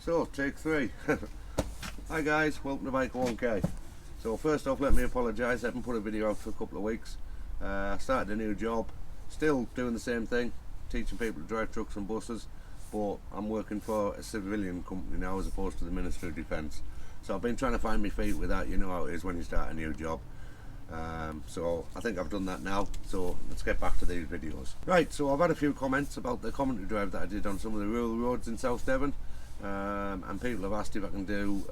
So, take 3. Hi guys, welcome to Bike 1K. So first off, let me apologise, I haven't put a video out for a couple of weeks. I started a new job, still doing the same thing, teaching people to drive trucks and buses, but I'm working for a civilian company now as opposed to the Ministry of Defence. So I've been trying to find my feet with that. You know how it is when you start a new job. So I think I've done that now, so let's get back to these videos. Right, so I've had a few comments about the commentary drive that I did on some of the rural roads in South Devon, and people have asked if I can do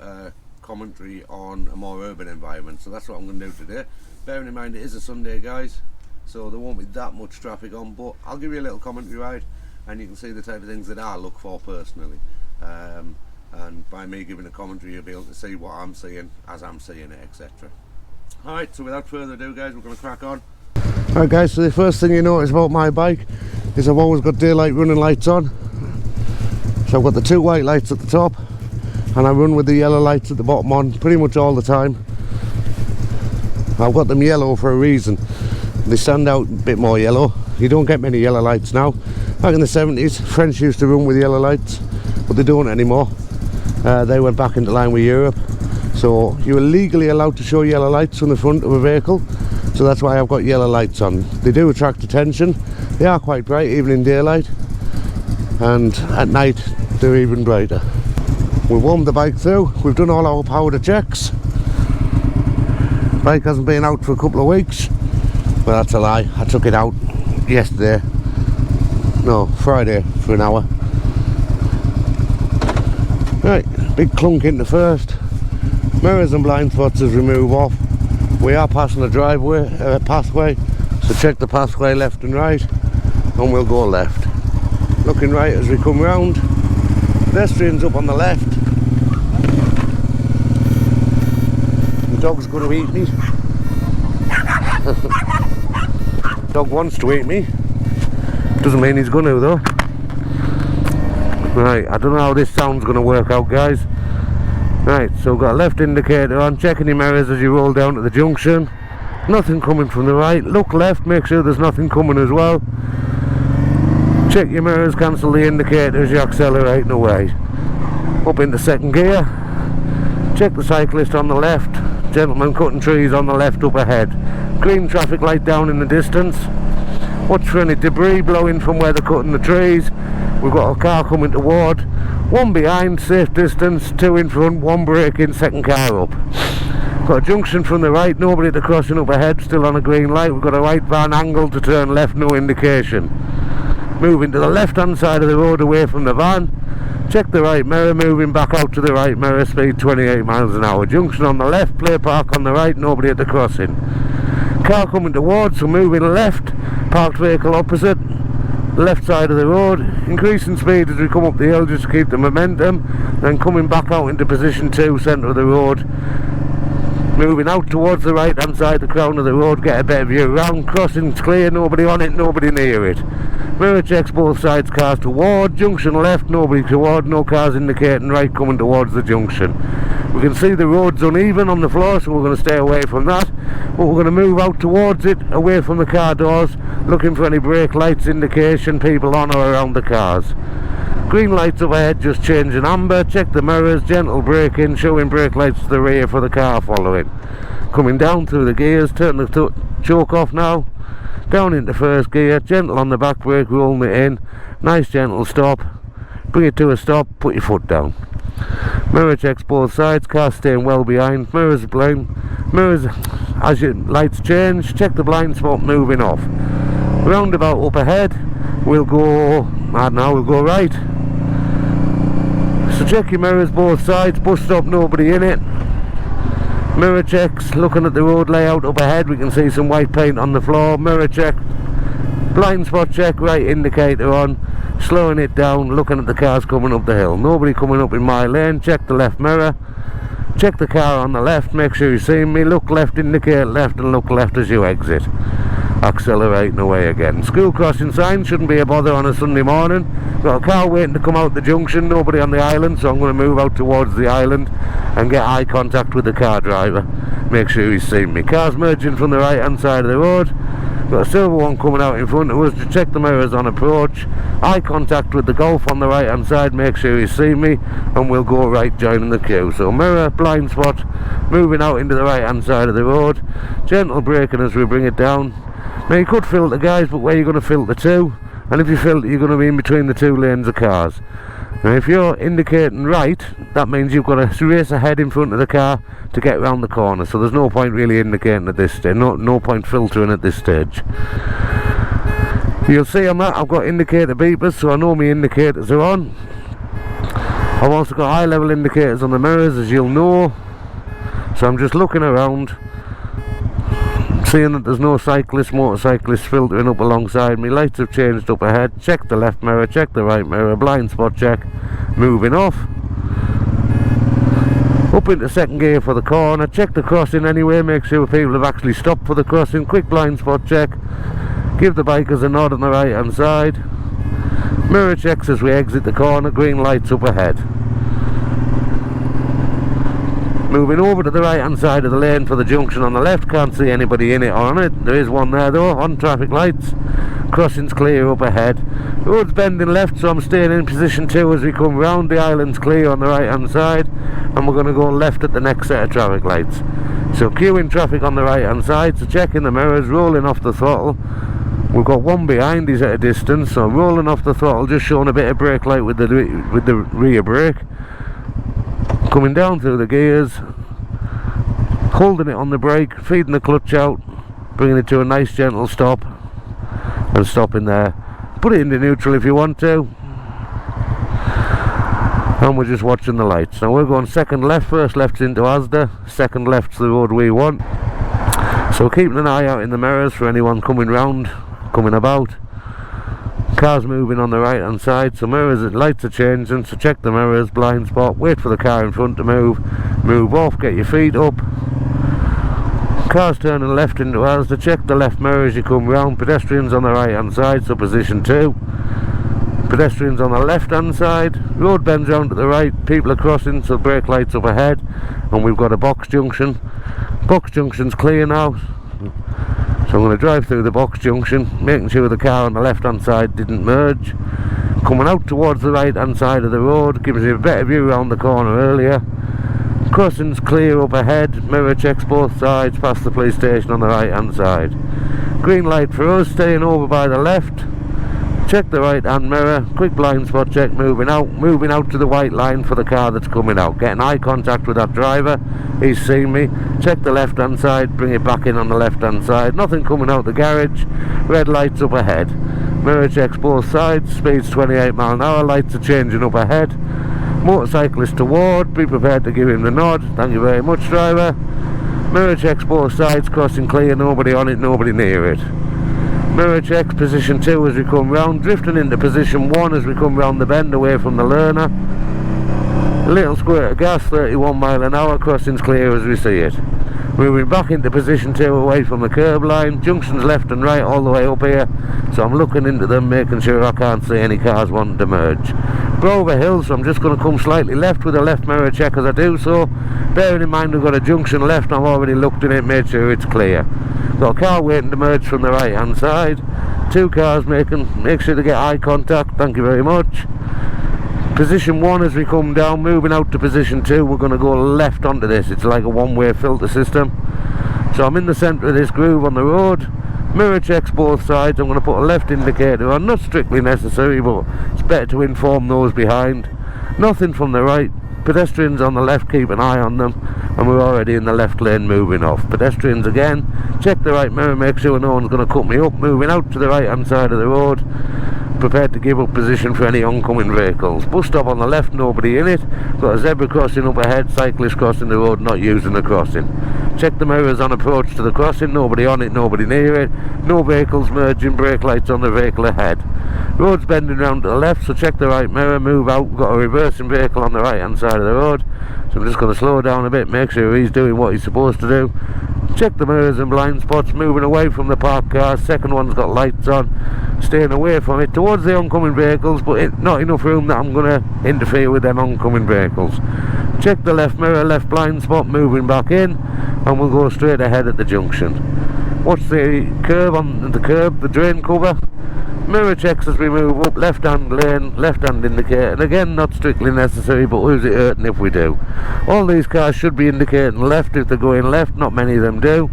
commentary on a more urban environment, so that's what I'm going to do today. Bearing in mind it is a Sunday guys, so there won't be that much traffic on, but I'll give you a little commentary ride and you can see the type of things that I look for personally, and by me giving a commentary you'll be able to see what I'm seeing as I'm seeing it, etc. Alright, so without further ado guys, we're going to crack on. Alright guys, so the first thing you notice about my bike is I've always got daylight running lights on. So I've got the 2 white lights at the top and I run with the yellow lights at the bottom on pretty much all the time. I've got them yellow for a reason. They stand out a bit more yellow. You don't get many yellow lights now. Back in the 70s, French used to run with yellow lights, but they don't anymore. They went back into line with Europe. So you're legally allowed to show yellow lights on the front of a vehicle, so that's why I've got yellow lights on. They do attract attention. They are quite bright even in daylight, and at night they're even brighter. We've warmed the bike through, we've done all our powder checks. Bike hasn't been out for a couple of weeks. Well, that's a lie, I took it out yesterday, no, Friday for an hour. Right, big clunk into first. Mirrors and blind spots as we move off. We are passing a pathway, so check the pathway left and right, and we'll go left. Looking right as we come round. Pedestrians up on the left. The dog's going to eat me. Dog wants to eat me. Doesn't mean he's going to though. Right, I don't know how this sound's going to work out guys. Right, so we've got a left indicator on, checking your mirrors as you roll down to the junction. Nothing coming from the right. Look left, make sure there's nothing coming as well. Check your mirrors, cancel the indicator as you accelerate away. Up into second gear. Check the cyclist on the left. Gentleman cutting trees on the left up ahead. Green traffic light down in the distance. Watch for any debris blowing from where they're cutting the trees. We've got a car coming toward. 1 behind, safe distance, 2 in front, 1 braking, second car up. Got a junction from the right, nobody at the crossing up ahead, still on a green light. We've got a right van angle to turn left, no indication. Moving to the left hand side of the road away from the van. Check the right mirror, moving back out to the right mirror, speed 28 miles an hour. Junction on the left, play park on the right, nobody at the crossing. Car coming towards, so moving left, parked vehicle opposite. Left side of the road, increasing speed as we come up the hill just to keep the momentum, then coming back out into position 2, centre of the road, moving out towards the right hand side, the crown of the road, get a better view round, crossing's clear, nobody on it, nobody near it. Mirror checks both sides, cars toward, junction left, nobody toward, no cars indicating right coming towards the junction. We can see the road's uneven on the floor, so we're going to stay away from that, but we're going to move out towards it, away from the car doors, looking for any brake lights indication, people on or around the cars. Green lights up ahead just changing amber, check the mirrors, gentle braking, showing brake lights to the rear for the car following. Coming down through the gears, turn the choke off now, down into first gear, gentle on the back brake, rolling it in, nice gentle stop, bring it to a stop, put your foot down. Mirror checks both sides, car staying well behind, mirrors blind, mirrors as your lights change, check the blind spot moving off. Roundabout up ahead, we'll go right. So check your mirrors both sides, bus stop, nobody in it. Mirror checks, looking at the road layout up ahead, we can see some white paint on the floor. Mirror check, blind spot check, right indicator on, slowing it down, looking at the cars coming up the hill. Nobody coming up in my lane, check the left mirror, check the car on the left, make sure you see me, look left, indicate left, and look left as you exit. Accelerating away again. School crossing sign shouldn't be a bother on a Sunday morning. Got a car waiting to come out the junction, nobody on the island, so I'm going to move out towards the island and get eye contact with the car driver, make sure he's seen me. Cars merging from the right hand side of the road, Got a silver one coming out in front of us. To check the mirrors on approach, eye contact with the Golf on the right hand side, make sure you see me, and we'll go right joining the queue. So mirror, blind spot, moving out into the right hand side of the road, gentle braking as we bring it down. Now you could filter, guys, but where you're going to filter to, and if you filter you're going to be in between the two lanes of cars. Now if you're indicating right, that means you've got to race ahead in front of the car to get around the corner, so there's no point really indicating at this stage, no point filtering at this stage. You'll see on that I've got indicator beepers, so I know my indicators are on. I've also got high level indicators on the mirrors, as you'll know, so I'm just looking around, seeing that there's no cyclists, motorcyclists filtering up alongside me. Lights have changed up ahead. Check the left mirror, check the right mirror, blind spot check, moving off. Up into second gear for the corner, check the crossing anyway, make sure people have actually stopped for the crossing. Quick blind spot check, give the bikers a nod on the right hand side. Mirror checks as we exit the corner, green lights up ahead. Moving over to the right hand side of the lane for the junction on the left, can't see anybody in it or on it. There is one there though, on traffic lights. Crossing's clear up ahead. Road's bending left, so I'm staying in position 2 as we come round. The island's clear on the right hand side, and we're going to go left at the next set of traffic lights. So queuing traffic on the right hand side, so checking the mirrors, rolling off the throttle. We've got one behind, he's at a distance, so rolling off the throttle, just showing a bit of brake light with the rear brake. Coming down through the gears, holding it on the brake, feeding the clutch out, bringing it to a nice gentle stop, and stopping there. Put it into neutral if you want to, and we're just watching the lights. Now we're going second left, first left's into Asda, second left's the road we want. So keeping an eye out in the mirrors for anyone coming round, coming about. Cars moving on the right hand side, so mirrors, lights are changing, so check the mirrors, blind spot, wait for the car in front to move off, get your feet up. Cars turning left into Asda, check the left mirror as you come round. Pedestrians on the right hand side, so position 2. Pedestrians on the left hand side, road bends round to the right, people are crossing, so brake lights up ahead, and we've got a box junction. Box junction's clear now. So I'm going to drive through the box junction, making sure the car on the left hand side didn't merge. Coming out towards the right hand side of the road, gives you a better view around the corner earlier. Crossing's clear up ahead, mirror checks both sides, past the police station on the right hand side. Green light for us, staying over by the left. Check the right hand mirror, quick blind spot check, moving out to the white line for the car that's coming out. Getting eye contact with that driver, he's seen me. Check the left hand side, bring it back in on the left hand side. Nothing coming out the garage, red lights up ahead. Mirror checks both sides, speed's 28 mile an hour, lights are changing up ahead. Motorcyclist toward, be prepared to give him the nod. Thank you very much, driver. Mirror checks both sides, crossing clear, nobody on it, nobody near it. Mirror checks position 2 as we come round, drifting into position 1 as we come round the bend away from the learner. A little squirt of gas, 31 mile an hour, crossing's clear as we see it. Moving back into position 2 away from the curb line, junctions left and right all the way up here, so I'm looking into them, making sure I can't see any cars wanting to merge. Over hill, so I'm just going to come slightly left with a left mirror check as I do so. Bearing in mind we've got a junction left, I've already looked in it, made sure it's clear. Got a car waiting to merge from the right hand side. 2 cars make sure to get eye contact, thank you very much. Position 1 as we come down, moving out to position 2, we're going to go left onto this. It's like a one-way filter system. So I'm in the centre of this groove on the road. Mirror checks both sides. I'm going to put a left indicator on, not strictly necessary, but it's better to inform those behind. Nothing from the right. Pedestrians on the left, keep an eye on them, and we're already in the left lane moving off. Pedestrians again, check the right mirror, make sure no one's going to cut me up. Moving out to the right hand side of the road, prepared to give up position for any oncoming vehicles. Bus stop on the left, nobody in it. Got a zebra crossing up ahead, cyclist crossing the road, not using the crossing. Check the mirrors on approach to the crossing, nobody on it, nobody near it. No vehicles merging, brake lights on the vehicle ahead. Road's bending round to the left, so check the right mirror, move out. Got a reversing vehicle on the right hand side of the road, so I'm just going to slow down a bit, make sure he's doing what he's supposed to do. Check the mirrors and blind spots, moving away from the parked cars. Second one's got lights on, staying away from it towards the oncoming vehicles, but not enough room that I'm going to interfere with them oncoming vehicles. Check the left mirror, left blind spot, moving back in, and we'll go straight ahead at the junction. Watch the curb on the curb, the drain cover. Mirror checks as we move up, left hand lane, left hand indicator, and again not strictly necessary, but who's it hurting if we do? All these cars should be indicating left if they're going left, not many of them do.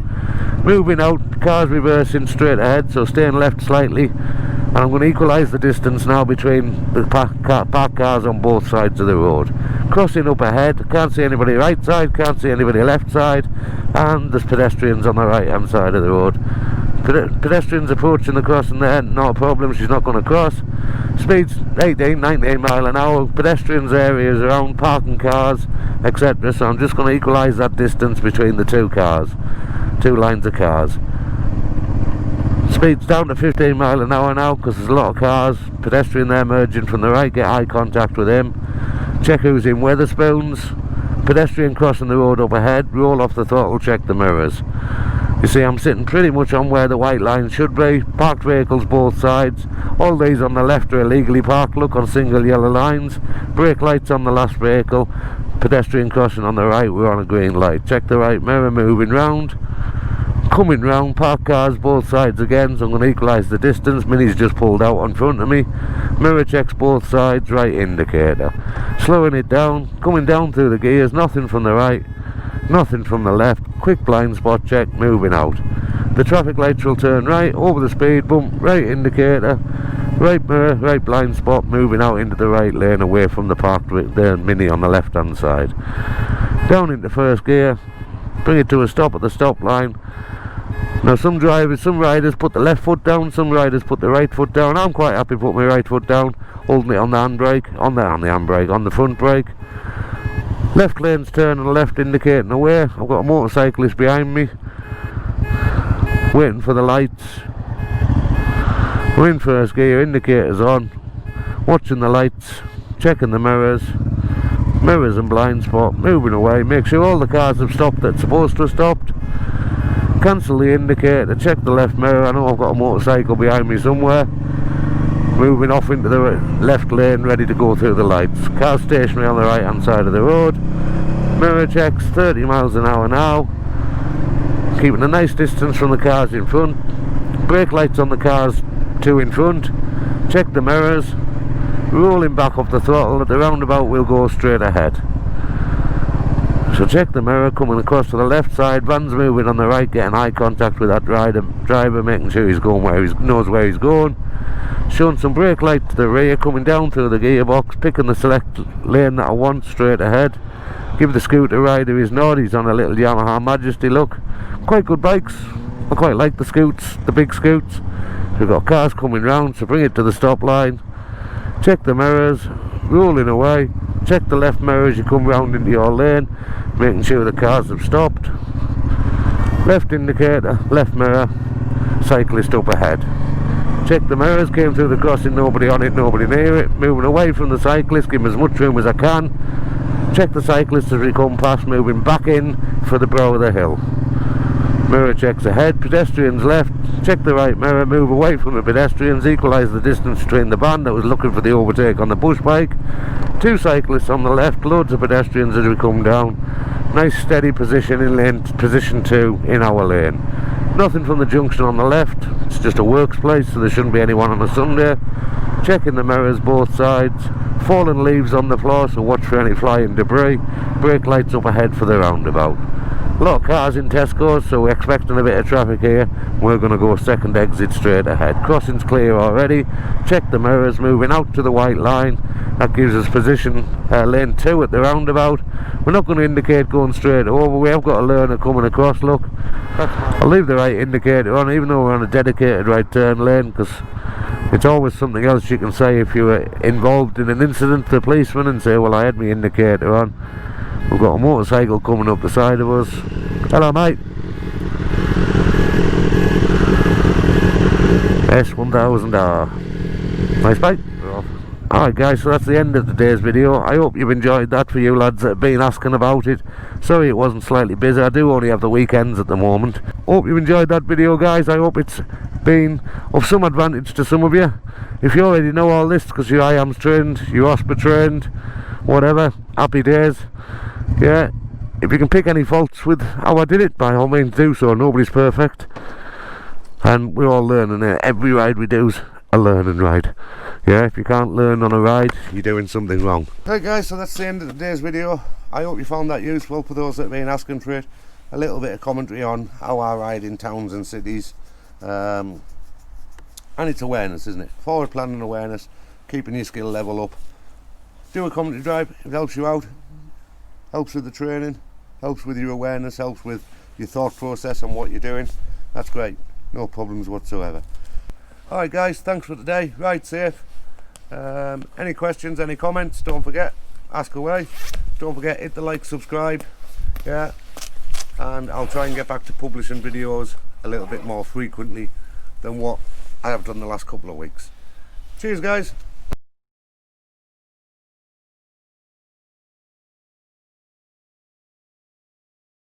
Moving out, cars reversing straight ahead, so staying left slightly, and I'm going to equalise the distance now between the parked cars on both sides of the road. Crossing up ahead, can't see anybody right side, can't see anybody left side, and there's pedestrians on the right hand side of the road. Pedestrians approaching the crossing there, not a problem, she's not going to cross. Speeds 18, 19 mile an hour, pedestrians areas around, parking cars, etc. So I'm just going to equalise that distance between the two lines of cars. Speeds down to 15 mile an hour now because there's a lot of cars. Pedestrian there merging from the right, get eye contact with him. Check who's in Wetherspoons. Pedestrian crossing the road up ahead, roll off the throttle, check the mirrors. You see, I'm sitting pretty much on where the white line should be. Parked vehicles both sides. All these on the left are illegally parked, look, on single yellow lines. Brake lights on the last vehicle. Pedestrian crossing on the right, we're on a green light. Check the right mirror, moving round. Coming round, parked cars both sides again, so I'm going to equalise the distance. Mini's just pulled out in front of me. Mirror checks both sides, right indicator. Slowing it down, coming down through the gears, nothing from the right, nothing from the left. Quick blind spot check, moving out. The traffic lights will turn right, over the speed bump, right indicator, right mirror, right blind spot, moving out into the right lane away from the parked Mini on the left hand side. Down into first gear, bring it to a stop at the stop line. Now some riders put the left foot down, some riders put the right foot down. I'm quite happy putting my right foot down, holding it on the handbrake, on the front brake. Left lane's turning left, indicating away. I've got a motorcyclist behind me, waiting for the lights. We're in first gear, indicators on, watching the lights, checking the mirrors and blind spot, moving away. Make sure all the cars have stopped that's supposed to have stopped. Cancel the indicator, check the left mirror. I know I've got a motorcycle behind me somewhere. Moving off into the left lane, ready to go through the lights. Car stationary on the right hand side of the road. Mirror checks, 30 miles an hour now. Keeping a nice distance from the cars in front. Brake lights on the cars, two in front. Check the mirrors. Rolling back off the throttle. At the roundabout we'll go straight ahead. So check the mirror, coming across to the left side. Van's moving on the right, getting eye contact with that driver, making sure he's going where he knows where he's going. Showing some brake light to the rear, coming down through the gearbox, picking the select lane that I want straight ahead. Give the scooter rider his nod. He's on a little Yamaha Majesty, look. Quite good bikes. I quite like the scoots, the big scoots. We've got cars coming round, so bring it to the stop line. Check the mirrors, rolling away. Check the left mirror as you come round into your lane, making sure the cars have stopped. Left indicator, left mirror, cyclist up ahead. Check the mirrors, came through the crossing, nobody on it, nobody near it. Moving away from the cyclist, give him as much room as I can. Check the cyclist as we come past, moving back in for the brow of the hill. Mirror checks ahead, pedestrians left. Check the right mirror, move away from the pedestrians, equalise the distance between the van that was looking for the overtake on the push bike. Two cyclists on the left, loads of pedestrians as we come down. Nice steady position in lane position 2 in our lane. Nothing from the junction on the left, it's just a works place, so there shouldn't be anyone on a Sunday. Checking the mirrors both sides. Fallen leaves on the floor, so watch for any flying debris. Brake lights up ahead for the roundabout. A lot of cars in Tesco's, so we're expecting a bit of traffic here. We're going to go second exit straight ahead. Crossing's clear already. Check the mirrors, moving out to the white line. That gives us position lane 2 at the roundabout. We're not going to indicate going straight over. We have got a learner coming across, look. I'll leave the right indicator on, even though we're on a dedicated right turn lane, because it's always something else you can say if you were involved in an incident to the policeman and say, well, I had my indicator on. We've got a motorcycle coming up the side of us. Hello, mate. S1000R. Nice bike. Alright guys, so that's the end of today's video. I hope you've enjoyed that, for you lads that have been asking about it. Sorry it wasn't slightly busy, I do only have the weekends at the moment. Hope you've enjoyed that video guys. I hope it's been of some advantage to some of you. If you already know all this because you're I.A.M.S trained, you're R.O.S.P.A trained, whatever, happy days. Yeah, if you can pick any faults with how I did it, by all means do so. Nobody's perfect. and we're all learning it. Every ride we do's a learning ride. Yeah, if you can't learn on a ride, you're doing something wrong. Right guys, so that's the end of today's video. I hope you found that useful for those that have been asking for it. A little bit of commentary on how I ride in towns and cities. And it's awareness, isn't it? Forward planning awareness, keeping your skill level up. Do a commentary drive, it helps you out. Helps with the training, helps with your awareness, helps with your thought process on what you're doing. That's great, no problems whatsoever. Alright guys, thanks for today. Ride safe. Any questions, any comments, don't forget, ask away. Don't forget, hit the like, subscribe. Yeah, and I'll try and get back to publishing videos a little bit more frequently than what I have done the last couple of weeks. Cheers guys.